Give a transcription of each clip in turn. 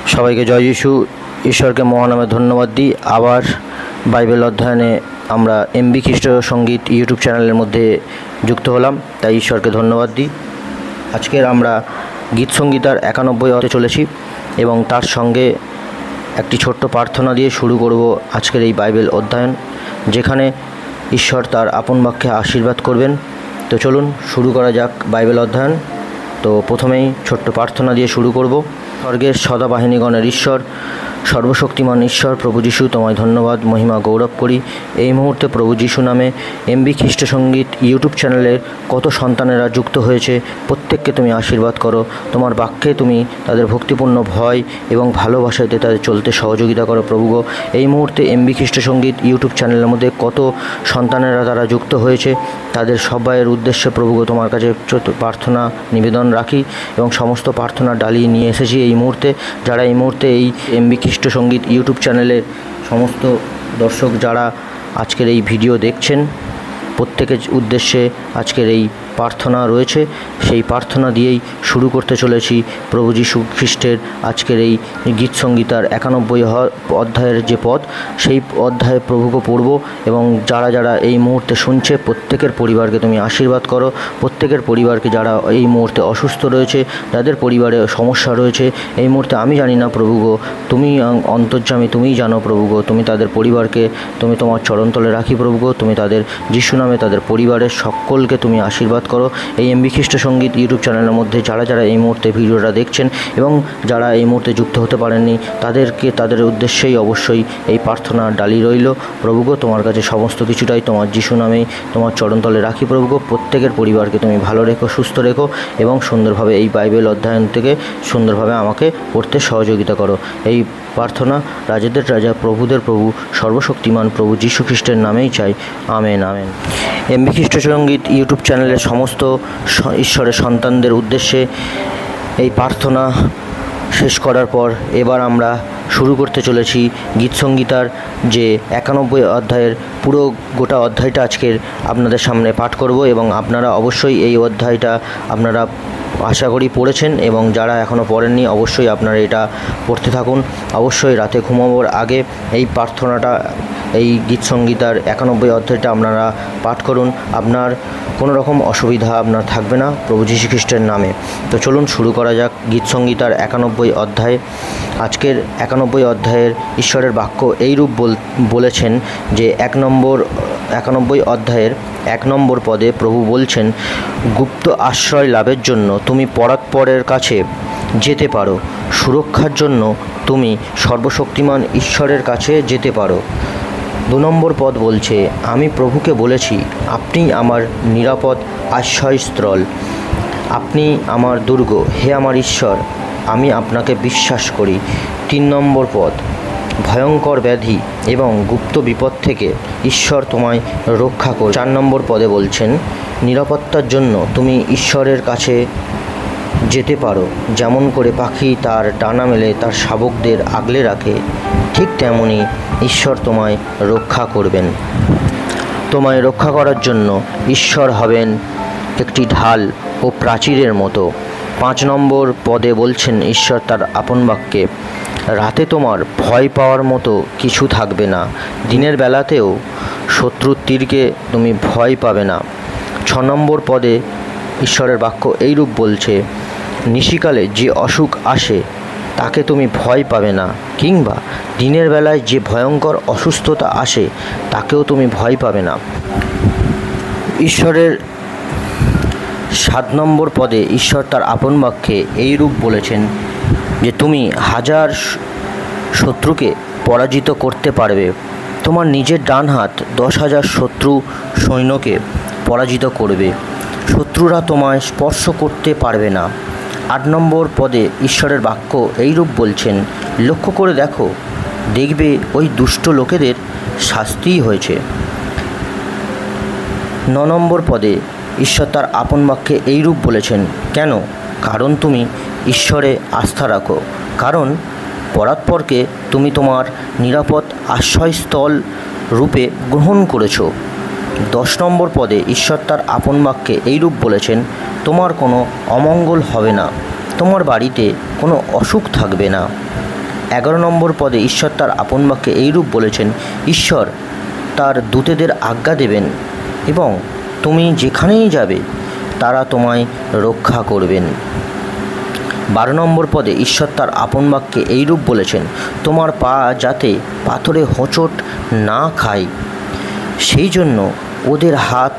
সবাইকে জয় যিশু। ঈশ্বরকে মহানামে ধন্যবাদ দিই। আবার বাইবেল অধ্যয়নে আমরা এমবি খ্রিস্ট সঙ্গীত ইউটিউব চ্যানেলের মধ্যে যুক্ত হলাম, তাই ঈশ্বরকে ধন্যবাদ দিই। আজকের আমরা গীত সঙ্গীতার 91 হতে চলেছি এবং তার সঙ্গে একটি ছোট্ট প্রার্থনা দিয়ে শুরু করব আজকের এই বাইবেল অধ্যয়ন, যেখানে ঈশ্বর তার আপন বাক্যে আশীর্বাদ করবেন। তো চলুন শুরু করা যাক বাইবেল অধ্যয়ন। তো প্রথমেই ছোট্ট প্রার্থনা দিয়ে শুরু করব। স্বর্গের সদাবাহিনীগণের ঈশ্বর, সর্বশক্তিমান ঈশ্বর প্রভু যিশু, তোমায় ধন্যবাদ মহিমা গৌরব করি। এই মুহূর্তে প্রভু যিশু নামে এমবি খ্রিস্ট সঙ্গীত ইউটিউব চ্যানেলের কত সন্তানেরা যুক্ত হয়েছে, প্রত্যেককে তুমি আশীর্বাদ করো। তোমার বাক্যে তুমি তাদের ভক্তিপূর্ণ ভয় এবং ভালোবাসাতে তাদের চলতে সহযোগিতা করো প্রভু গো। এই মুহূর্তে এমবি খ্রিস্ট সঙ্গীত ইউটিউব চ্যানেলের মধ্যে কত সন্তানেরা তারা যুক্ত হয়েছে, তাদের সবাইয়ের উদ্দেশ্যে প্রভু গো তোমার কাছে প্রার্থনা নিবেদন রাখি এবং সমস্ত প্রার্থনা ডালিয়ে নিয়ে এসেছি এই মুহূর্তে। যারা এই মুহূর্তে এই এমবি খ্রিস্ট সঙ্গীত ইউটিউব চ্যানেলের সমস্ত দর্শক যারা আজকের এই ভিডিও দেখছেন, প্রত্যেকের উদ্দেশ্যে আজকের এই প্রার্থনা রয়েছে। সেই প্রার্থনা দিয়েই শুরু করতে চলেছি প্রভু যীশু খ্রিস্টের আজকের এই গীত সঙ্গীতার 91 অধ্যায়ের যে পদ, সেই অধ্যায়ে প্রভুকে পড়ব এবং যারা যারা এই মুহূর্তে শুনছে প্রত্যেকের পরিবারকে তুমি আশীর্বাদ করো। প্রত্যেকের পরিবারকে যারা এই মুহূর্তে অসুস্থ রয়েছে, যাদের পরিবারে সমস্যা রয়েছে, এই মুহূর্তে আমি জানি না প্রভু গো, তুমি অন্তর্যামী, তুমিই জানো প্রভু গো। তুমি তাদের পরিবারকে তুমি তোমার চরণতলে রাখি প্রভু গো। তুমি তাদের যিশু নামে তাদের পরিবারের সকলকে তুমি আশীর্বাদ করো। এই এমবি খ্রিস্ট সঙ্গীত ইউটিউব চ্যানেলের মধ্যে যারা যারা এই মুহূর্তে ভিডিওটা দেখছেন এবং যারা এই মুহূর্তে যুক্ত হতে পারেননি, তাদেরকে তাদের উদ্দেশ্যেই অবশ্যই এই প্রার্থনা ডালি রইল প্রভু গো। তোমার কাছে সমস্ত কিছুটাই তোমার যিশু নামেই তোমার চরণতলে রাখি প্রভু গো। প্রত্যেকের পরিবারকে তুমি ভালো রেখো, সুস্থ রেখো এবং সুন্দরভাবে এই বাইবেল অধ্যয়ন থেকে সুন্দরভাবে আমাকে পড়তে সহযোগিতা করো। এই প্রার্থনা রাজাদের রাজা প্রভুদের প্রভু সর্বশক্তিমান প্রভু যীশু খ্রিস্টের নামেই চাই, আমেন আমেন। এমবি খ্রিস্ট সঙ্গীত ইউটিউব চ্যানেলের সমস্ত ঈশ্বরের সন্তানদের উদ্দেশ্যে এই প্রার্থনা শেষ করার পর এবার আমরা শুরু করতে চলেছি গীত সঙ্গীতার যে 91 অধ্যায়ের পুরো গোটা অধ্যায়টা আজকের আপনাদের সামনে পাঠ করব এবং আপনারা অবশ্যই এই অধ্যায়টা আপনারা আশা করি পড়েছেন এবং যারা এখনও পড়েননি অবশ্যই আপনারা এটা পড়তে থাকুন। অবশ্যই রাতে ঘুমানোর আগে এই প্রার্থনাটা, এই গীত সঙ্গীতার 91 অধ্যায়টা আপনারা পাঠ করুন। আপনার কোনো রকম অসুবিধা আপনার থাকবে না প্রভু যীশু খ্রিস্টের নামে। তো চলুন শুরু করা যাক গীত সঙ্গীতার 91 অধ্যায়। আজকের 91 অধ্যায়ের ঈশ্বরের বাক্য এইরূপ বলেছেন যে 91 অধ্যায়ের 1 নম্বর পদে প্রভু বলছেন, গুপ্ত আশ্রয় লাভের জন্য তুমি পরাৎপরের কাছে যেতে পারো, সুরক্ষার জন্য তুমি সর্বশক্তিমান ঈশ্বরের কাছে যেতে পারো। 2 নম্বর পদ বলছে, আমি প্রভুকে বলেছি, আপনি আমার নিরাপদ আশ্রয়স্থল, আপনি আমার দুর্গ, হে আমার ঈশ্বর, আমি আপনাকে বিশ্বাস করি। 3 নম্বর পদ, ভয়ঙ্কর ব্যাধি এবং গুপ্ত বিপদ থেকে ঈশ্বর তোমায় রক্ষা করবে। 4 নম্বর পদে বলছেন, নিরাপত্তার জন্য তুমি ঈশ্বরের কাছে যেতে পারো। যেমন করে পাখি তার ডানা মেলে তার শাবকদের আগলে রাখে, ঠিক তেমনই ঈশ্বর তোমায় রক্ষা করবেন। তোমায় রক্ষা করার জন্য ঈশ্বর হবেন একটি ঢাল ও প্রাচীরের মতো। 5 নম্বর পদে বলছেন ঈশ্বর তার আপন বাক্যে, রাতে তোমার ভয় পাওয়ার মতো কিছু থাকবে না, দিনের বেলাতেও শত্রুর তীরকে তুমি ভয় পাবে না। 6 নম্বর পদে ঈশ্বরের বাক্য এইরূপ বলছে, নিশিকালে যে অসুখ আসে তাকে তুমি ভয় পাবে না, কিংবা দিনের বেলায় যে ভয়ঙ্কর অসুস্থতা আসে তাকেও তুমি ভয় পাবে না। ঈশ্বরের 7 নম্বর পদে ঈশ্বর তার আপন বাক্যে এইরূপ বলেছেন যে তুমি 1000 শত্রুকে পরাজিত করতে পারবে, তোমার নিজের ডান হাত 10,000 শত্রু সৈন্যকে পরাজিত করবে, শত্রুরা তোমায় স্পর্শ করতে পারবে না। 8 নম্বর পদে ঈশ্বরের বাক্য এইরূপ বলছেন, লক্ষ্য করে দেখো, দেখবে ওই দুষ্ট লোকেদের শাস্তিই হয়েছে। 9 নম্বর পদে ঈশ্বর তার আপন বাক্যে এইরূপ বলেছেন, কেন? কারণ তুমি ঈশ্বরে আস্থা রাখো, কারণ পরাৎপরকে তুমি তোমার নিরাপদ আশ্রয়স্থল রূপে গ্রহণ করেছো। 10 নম্বর পদে ঈশ্বর তার আপন বাক্যে এইরূপ বলেছেন, তোমার কোনো অমঙ্গল হবে না, তোমার বাড়িতে কোনো অসুখ থাকবে না। 11 নম্বর পদে ঈশ্বর তার আপন বাক্যে এইরূপ বলেছেন, ঈশ্বর তার দূতেদের আজ্ঞা দেবেন এবং তুমি যেখানেই যাবে তারা তোমায় রক্ষা করবেন। 12 নম্বর পদে ঈশ্বর তার আপন বাক্যে এইরূপ বলেছেন, তোমার পা যাতে পাথরে হোঁচট না খায় সেই জন্য ওদের হাত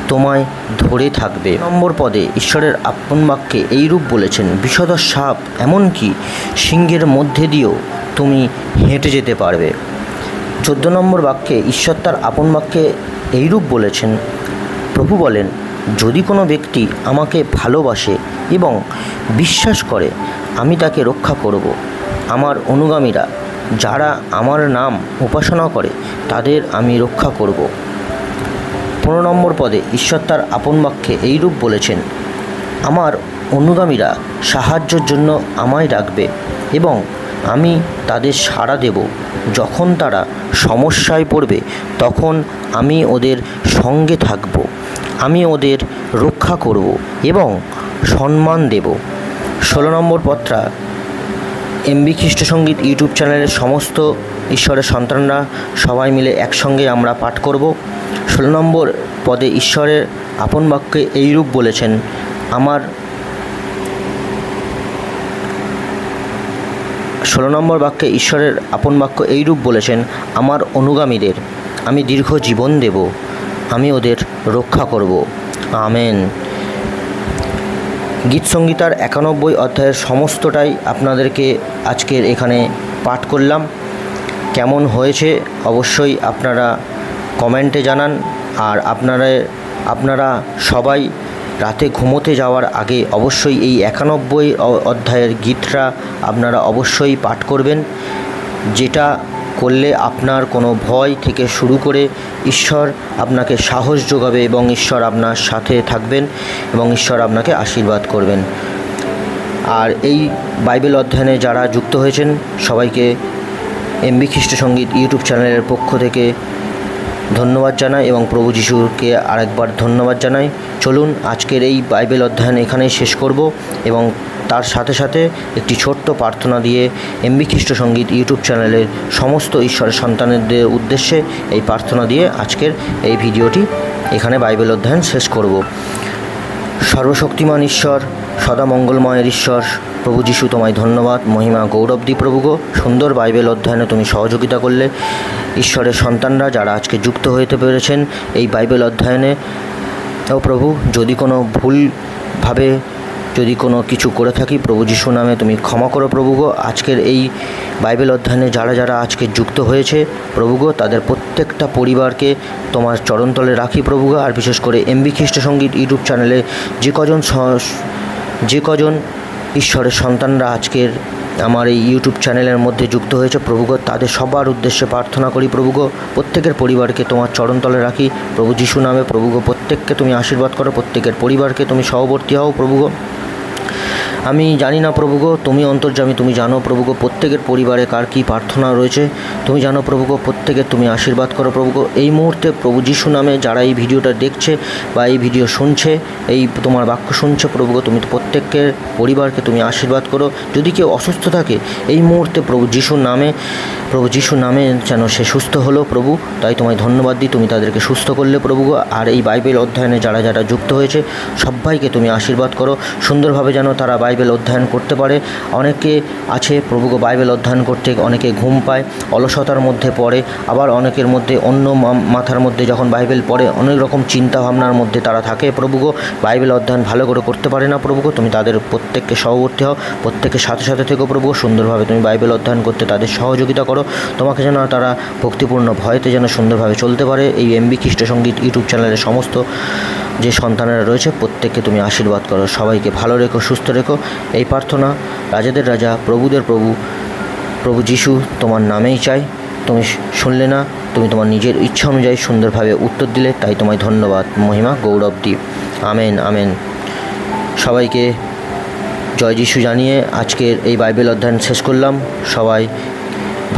তোমায় ধরে থাকবে। নম্বর পদে ঈশ্বরের আপন বাক্যে এইরূপ বলেছেন, বিষধর সাপ এমনকি সিংহের মধ্যে দিয়েও তুমি হেঁটে যেতে পারবে। 14 নম্বর বাক্যে ঈশ্বর তার আপন বাক্যে এইরূপ বলেছেন, প্রভু বলেন, যদি কোনো ব্যক্তি আমাকে ভালোবাসে এবং বিশ্বাস করে আমি তাকে রক্ষা করব। আমার অনুগামীরা যারা আমার নাম উপাসনা করে তাদের আমি রক্ষা করব। 15 নম্বর পদে ঈশ্বর তার আপন বাক্যে এইরূপ বলেছেন, আমার অনুগামীরা সাহায্যের জন্য আমায় ডাকবে এবং আমি তাদের সাড়া দেব। যখন তারা সমস্যায় পড়বে তখন আমি ওদের সঙ্গে থাকব। আমি ওদের রক্ষা করব এবং সম্মান দেব। 16 নম্বর পদটা এমবি খ্রিস্ট সঙ্গীত ইউটিউব চ্যানেলের সমস্ত ঈশ্বরের সন্তানরা সবাই মিলে একসঙ্গে আমরা পাঠ করব। 16 নম্বর পদে ঈশ্বরের আপন বাক্যে এইরূপ বলেছেন, 16 নম্বর বাক্যে ঈশ্বরের আপন বাক্য এইরূপ বলেছেন, আমার অনুগামীদের আমি দীর্ঘ জীবন দেব, আমি ওদের রক্ষা করব। আমেন। গীতসংগীতার 91 অধ্যায়ের সমস্তটাই আপনাদেরকে আজকের এখানে পাঠ করলাম। কেমন হয়েছে অবশ্যই আপনারা কমেন্টে জানান। আর আপনারা সবাই রাতে ঘুমোতে যাওয়ার আগে অবশ্যই এই 91 অধ্যায়ের গীতটা আপনারা অবশ্যই পাঠ করবেন, যেটা করলে আপনার কোনো ভয় থেকে শুরু করে ঈশ্বর আপনাকে সাহস যোগাবে এবং ঈশ্বর আপনার সাথে থাকবেন এবং ঈশ্বর আপনাকে আশীর্বাদ করবেন। আর এই বাইবেল অধ্যয়নে যারা যুক্ত হয়েছেন সবাইকে এমবি খ্রিস্ট সঙ্গীত ইউটিউব চ্যানেলের পক্ষ থেকে ধন্যবাদ জানাই এবং প্রভু যিশুকে আরেকবার ধন্যবাদ জানাই। চলুন আজকের এই বাইবেল অধ্যয়ন এখানেই শেষ করব এবং তার সাথে সাথে একটি ছোট্ট প্রার্থনা দিয়ে এমবি খ্রিস্ট সঙ্গীত ইউটিউব চ্যানেলের সমস্ত ঈশ্বরের সন্তানদের উদ্দেশ্যে এই প্রার্থনা দিয়ে আজকের এই ভিডিওটি এখানে বাইবেল অধ্যয়ন শেষ করব। সর্বশক্তিমান ঈশ্বর, সদা মঙ্গলময়ের ঈশ্বর প্রভু যিশু, তোমায় ধন্যবাদ, মহিমা, গৌরব দি প্রভু গো। সুন্দর বাইবেল অধ্যয়নে তুমি সহযোগিতা করলে ঈশ্বরের সন্তানরা যারা আজকে যুক্ত হতে পেরেছেন এই বাইবেল অধ্যয়নে। ও প্রভু, যদি কোনো ভুলভাবে যদি কোনো কিছু করে থাকি প্রভু যিশু নামে তুমি ক্ষমা করো প্রভু গো। আজকের এই বাইবেল অধ্যয়নে যারা আজকে যুক্ত হয়েছে প্রভু গো, তাদের প্রত্যেকটা পরিবারকে তোমার চরণতলে রাখি প্রভু গো। আর বিশেষ করে এমবি খ্রিস্ট সঙ্গীত ইউটিউব চ্যানেলে যে কজন ঈশ্বরের সন্তানরা আজকের আমার এই ইউটিউব চ্যানেলের মধ্যে যুক্ত হয়েছে প্রভু গো, তাদের সবার উদ্দেশ্যে প্রার্থনা করি প্রভু গো। প্রত্যেকের পরিবারকে তোমার চরণতলে রাখি প্রভু যিশু নামে প্রভু গো। প্রত্যেককে তুমি আশীর্বাদ করো, প্রত্যেকের পরিবারকে তুমি সহবর্তী হও প্রভু গো। আমি জানি না প্রভু গো, তুমি অন্তর্যামী, তুমি জানো প্রভু গো প্রত্যেকের পরিবারে কার কী প্রার্থনা রয়েছে তুমি জানো প্রভু গো। প্রত্যেকের তুমি আশীর্বাদ করো প্রভু গো। এই মুহূর্তে প্রভু যিশু নামে যারা এই ভিডিওটা দেখছে বা এই ভিডিও শুনছে, এই তোমার বাক্য শুনছে প্রভু গো, তুমি প্রত্যেকের পরিবারকে তুমি আশীর্বাদ করো। যদি কেউ অসুস্থ থাকে এই মুহূর্তে প্রভু যিশু নামে যেন সে সুস্থ হলো প্রভু। তাই তোমায় ধন্যবাদ দিই, তুমি তাদেরকে সুস্থ করলে প্রভু গো। আর এই বাইবেল অধ্যয়নে যারা যুক্ত হয়েছে সবাইকে তুমি আশীর্বাদ করো, সুন্দরভাবে যেন তারা বাইবেল অধ্যয়ন করতে পারে। অনেকে আছে প্রভু গো বাইবেল অধ্যয়ন করতে অনেকে ঘুম পায়, অলসতার মধ্যে পড়ে, আবার অনেকের মধ্যে অন্য মাথার মধ্যে যখন বাইবেল পড়ে অনেক রকম চিন্তা ভাবনার মধ্যে তারা থাকে প্রভু গো, বাইবেল অধ্যয়ন ভালো করে করতে পারে না প্রভু গো। তুমি তাদের প্রত্যেককে সহবর্তী হও, প্রত্যেকের সাথে থেকো প্রভু গো। সুন্দরভাবে তুমি বাইবেল অধ্যয়ন করতে তাদের সহযোগিতা করো, তোমাকে যেন তারা ভক্তিপূর্ণ ভয়তে যেন সুন্দরভাবে চলতে পারে। এই এমবি খ্রিস্ট সঙ্গীত ইউটিউব চ্যানেলের সমস্ত যে সন্তানেরা রয়েছে প্রত্যেককে তুমি আশীর্বাদ করো, সবাইকে ভালো রেখো, সুস্থ রেখো। এই প্রার্থনা রাজাদের রাজা, প্রভুদের প্রভু যিশু তোমার নামেই চাই। তুমি শুনলে না, তুমি তোমার নিজের ইচ্ছা অনুযায়ী সুন্দরভাবে উত্তর দিলে, তাই তোমায় ধন্যবাদ, মহিমা, গৌরব দি। Amen amen. সবাইকে জয় যিশু জানিয়ে আজকের এই বাইবেল অধ্যয়ন শেষ করলাম। সবাই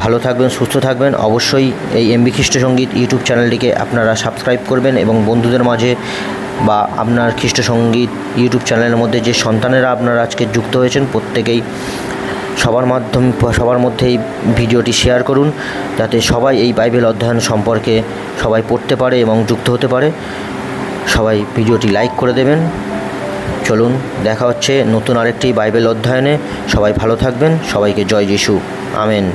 ভালো থাকবেন, সুস্থ থাকবেন। অবশ্যই এই এমবি খ্রিস্ট সঙ্গীত ইউটিউব চ্যানেলটিকে আপনারা সাবস্ক্রাইব করবেন এবং বন্ধুদের মাঝে বা আপনার খ্রিস্ট সঙ্গীত ইউটিউব চ্যানেলের মধ্যে যে সন্তানেরা আপনারা আজকে যুক্ত হয়েছেন প্রত্যেকেই সবার মধ্যে এই ভিডিওটি শেয়ার করুন, যাতে সবাই এই বাইবেল অধ্যয়ন সম্পর্কে সবাই পড়তে পারে এবং যুক্ত হতে পারে। সবাই ভিডিওটি লাইক করে দেবেন। চলুন, দেখা হচ্ছে নতুন আরেকটি বাইবেল অধ্যয়নে। সবাই ভালো থাকবেন। সবাইকে জয় যিশু। আমেন।